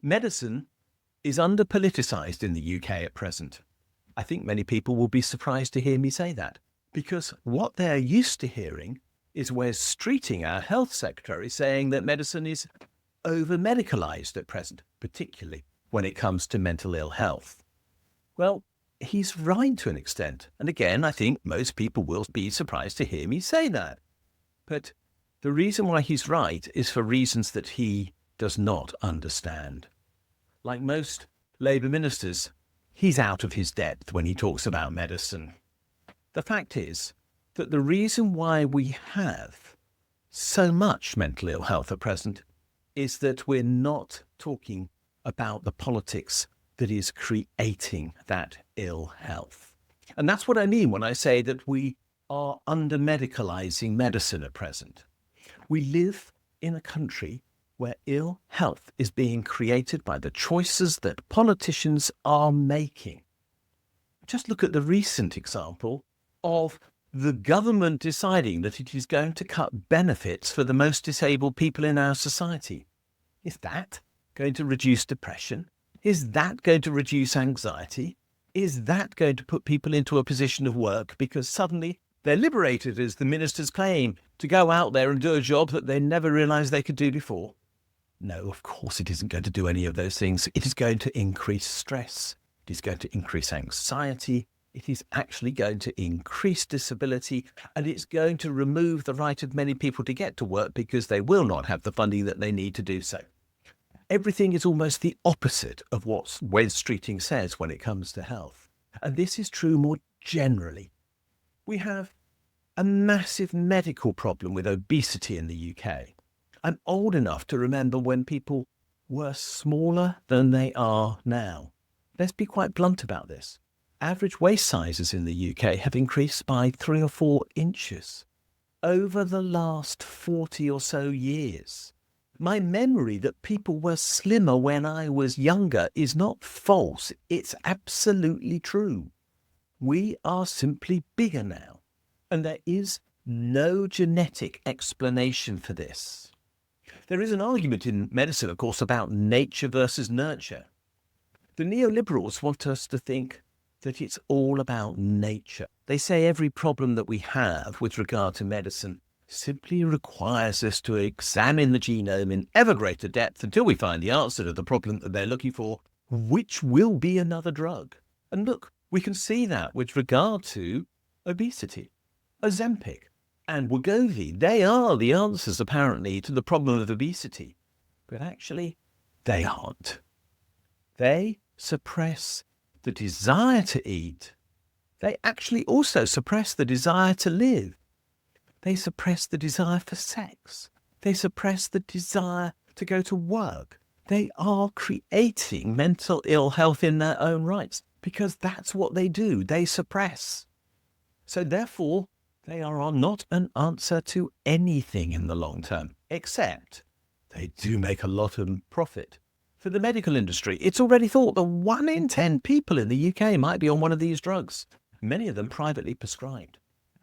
Medicine is under-politicised in the UK at present. I think many people will be surprised to hear me say that, because what they're used to hearing is Wes Streeting, our health secretary, saying that medicine is over-medicalised at present, particularly when it comes to mental ill health. Well, he's right to an extent. And again, I think most people will be surprised to hear me say that. But the reason why he's right is for reasons that he does not understand. Like most Labour ministers, he's out of his depth when he talks about medicine. The fact is that the reason why we have so much mental ill health at present is that we're not talking about the politics that is creating that ill health. And that's what I mean when I say that we are under-medicalising medicine at present. We live in a country where ill health is being created by the choices that politicians are making. Just look at the recent example of the government deciding that it is going to cut benefits for the most disabled people in our society. Is that going to reduce depression? Is that going to reduce anxiety? Is that going to put people into a position of work because suddenly they're liberated, as the ministers claim, to go out there and do a job that they never realised they could do before? No, of course it isn't going to do any of those things. It is going to increase stress. It is going to increase anxiety. It is actually going to increase disability, and it's going to remove the right of many people to get to work because they will not have the funding that they need to do so. Everything is almost the opposite of what Wes Streeting says when it comes to health. And this is true more generally. We have a massive medical problem with obesity in the UK. I'm old enough to remember when people were smaller than they are now. Let's be quite blunt about this. Average waist sizes in the UK have increased by 3 or 4 inches over the last 40 or so years. My memory that people were slimmer when I was younger is not false. It's absolutely true. We are simply bigger now. And there is no genetic explanation for this. There is an argument in medicine, of course, about nature versus nurture. The neoliberals want us to think that it's all about nature. They say every problem that we have with regard to medicine simply requires us to examine the genome in ever greater depth until we find the answer to the problem that they're looking for, which will be another drug. And look, we can see that with regard to obesity. Ozempic and Wegovy, they are the answers apparently to the problem of obesity. But actually, they aren't. They suppress the desire to eat. They actually also suppress the desire to live. They suppress the desire for sex. They suppress the desire to go to work. They are creating mental ill health in their own rights because that's what they do. They suppress. So therefore, they are not an answer to anything in the long term, except they do make a lot of profit. For the medical industry, it's already thought that 1 in 10 people in the UK might be on one of these drugs, many of them privately prescribed.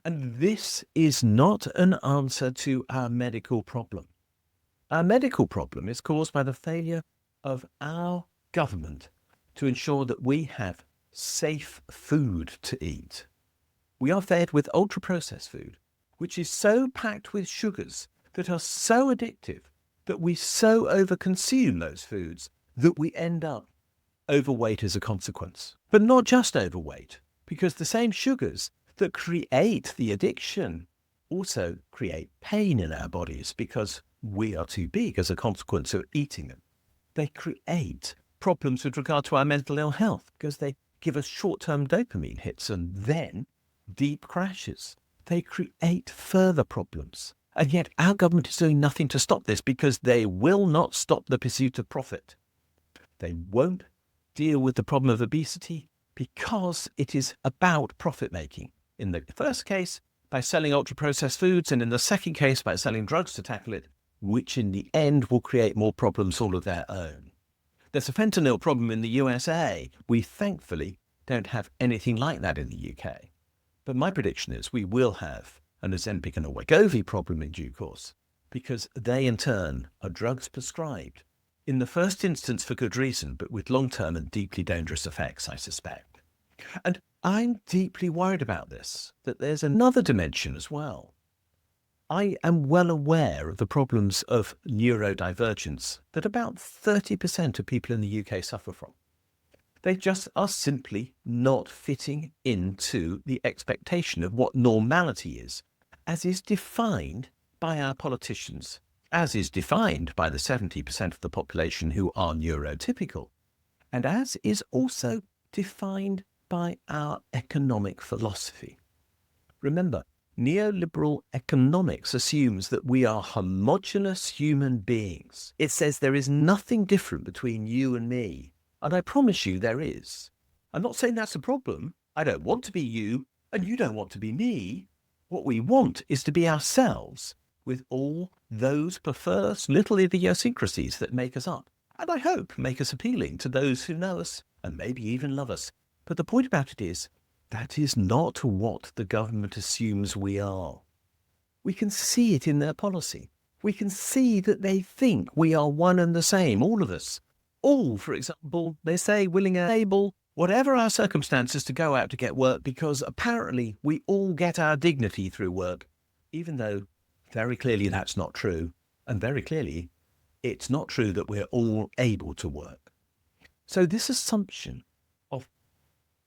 And this is not an answer to our medical problem. Our medical problem is caused by the failure of our government to ensure that we have safe food to eat. We are fed with ultra-processed food, which is so packed with sugars that are so addictive that we so overconsume those foods that we end up overweight as a consequence. But not just overweight, because the same sugars that create the addiction also create pain in our bodies because we are too big as a consequence of eating them. They create problems with regard to our mental ill health because they give us short-term dopamine hits and then deep crashes. They create further problems. And yet our government is doing nothing to stop this because they will not stop the pursuit of profit. They won't deal with the problem of obesity because it is about profit making. In the first case, by selling ultra-processed foods, and in the second case, by selling drugs to tackle it, which in the end will create more problems all of their own. There's a fentanyl problem in the USA. We thankfully don't have anything like that in the UK. But my prediction is we will have an Ozempic and a Wegovy problem in due course, because they in turn are drugs prescribed In the first instance for good reason, but with long-term and deeply dangerous effects, I suspect. And I'm deeply worried about this, that there's another dimension as well. I am well aware of the problems of neurodivergence that about 30% of people in the UK suffer from. They just are simply not fitting into the expectation of what normality is, as is defined by our politicians, as is defined by the 70% of the population who are neurotypical, and as is also defined by our economic philosophy. Remember, neoliberal economics assumes that we are homogeneous human beings. It says there is nothing different between you and me. And I promise you there is. I'm not saying that's a problem. I don't want to be you, and you don't want to be me. What we want is to be ourselves, with all those perverse little idiosyncrasies that make us up, and I hope make us appealing to those who know us and maybe even love us. But the point about it is, that is not what the government assumes we are. We can see it in their policy. We can see that they think we are one and the same, all of us. All, for example, they say willing and able, whatever our circumstances, to go out to get work because apparently we all get our dignity through work, even though very clearly that's not true. And very clearly, it's not true that we're all able to work. So this assumption of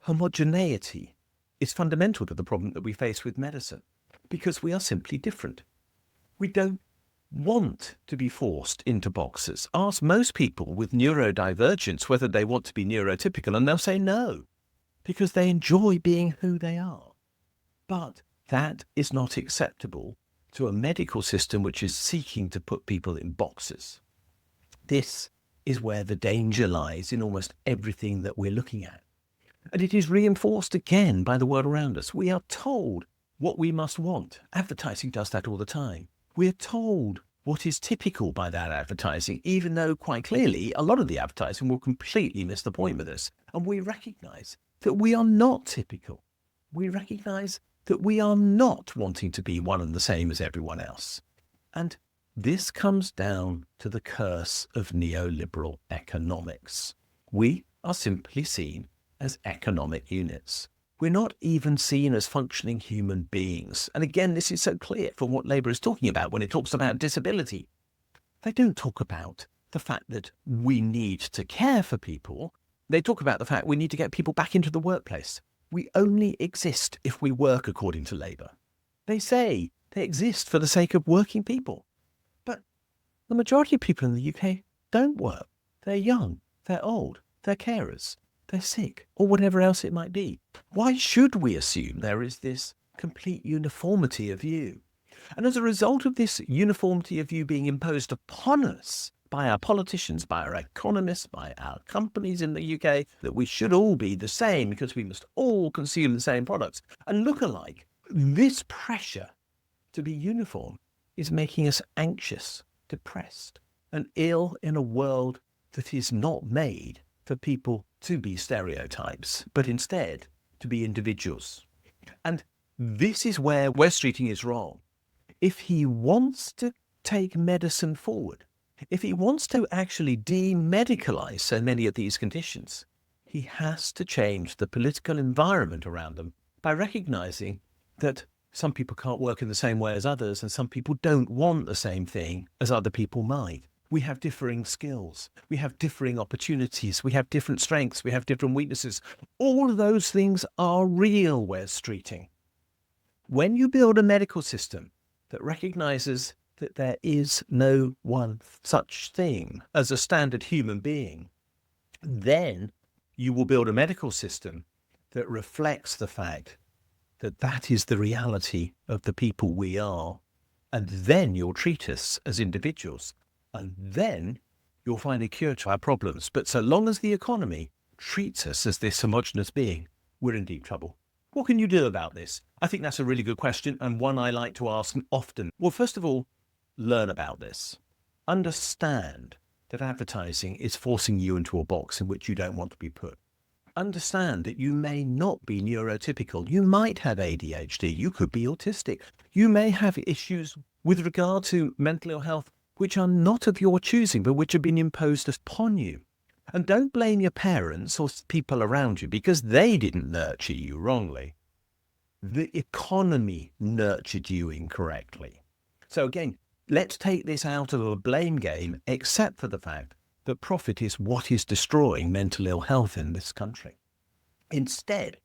homogeneity is fundamental to the problem that we face with medicine, because we are simply different. We don't want to be forced into boxes. Ask most people with neurodivergence whether they want to be neurotypical, and they'll say no, because they enjoy being who they are. But that is not acceptable to a medical system which is seeking to put people in boxes. This is where the danger lies in almost everything that we're looking at. And it is reinforced again by the world around us. We are told what we must want. Advertising does that all the time. We are told what is typical by that advertising, even though quite clearly a lot of the advertising will completely miss the point with us. And we recognize that we are not typical. We recognize that we are not wanting to be one and the same as everyone else. And this comes down to the curse of neoliberal economics. We are simply seen as economic units. We're not even seen as functioning human beings. And again, this is so clear from what Labour is talking about when it talks about disability. They don't talk about the fact that we need to care for people. They talk about the fact we need to get people back into the workplace. We only exist if we work, according to Labour. They say they exist for the sake of working people. But the majority of people in the UK don't work. They're young, they're old, they're carers, they're sick, or whatever else it might be. Why should we assume there is this complete uniformity of view? And as a result of this uniformity of view being imposed upon us by our politicians, by our economists, by our companies in the UK, that we should all be the same because we must all consume the same products and look alike, this pressure to be uniform is making us anxious, depressed, and ill in a world that is not made for people to be stereotypes, but instead to be individuals. And this is where Wes Streeting is wrong. If he wants to take medicine forward, if he wants to actually demedicalize so many of these conditions, he has to change the political environment around them by recognizing that some people can't work in the same way as others, and some people don't want the same thing as other people might. We have differing skills, we have differing opportunities, we have different strengths, we have different weaknesses. All of those things are real, Wes Streeting. When you build a medical system that recognizes that there is no one such thing as a standard human being, then you will build a medical system that reflects the fact that that is the reality of the people we are. And then you'll treat us as individuals. And then you'll find a cure to our problems. But so long as the economy treats us as this homogenous being, we're in deep trouble. What can you do about this? I think that's a really good question, and one I like to ask often. Well, first of all, learn about this. Understand that advertising is forcing you into a box in which you don't want to be put. Understand that you may not be neurotypical. You might have ADHD. You could be autistic. You may have issues with regard to mental health which are not of your choosing, but which have been imposed upon you. And don't blame your parents or people around you because they didn't nurture you wrongly. The economy nurtured you incorrectly. So again, let's take this out of a blame game, except for the fact that profit is what is destroying mental ill health in this country. Instead,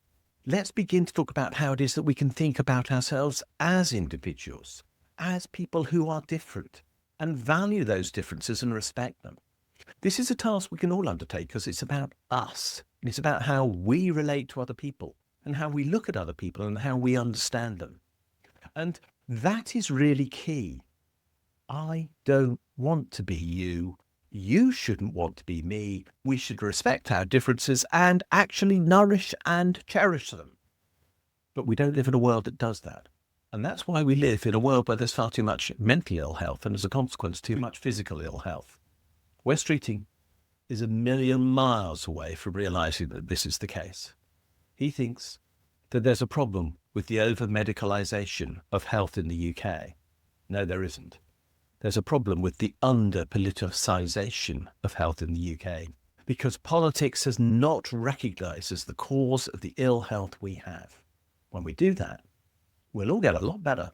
let's begin to talk about how it is that we can think about ourselves as individuals, as people who are different, and value those differences and respect them. This is a task we can all undertake because it's about us. It's about how we relate to other people and how we look at other people and how we understand them. And that is really key. I don't want to be you. You shouldn't want to be me. We should respect our differences and actually nourish and cherish them. But we don't live in a world that does that. And that's why we live in a world where there's far too much mental ill health and as a consequence, too much physical ill health. Wes Streeting is a million miles away from realizing that this is the case. He thinks that there's a problem with the over-medicalisation of health in the UK. No, there isn't. There's a problem with the under-politicisation of health in the UK because politics has not recognised as the cause of the ill health we have. When we do that, we'll all get a lot better.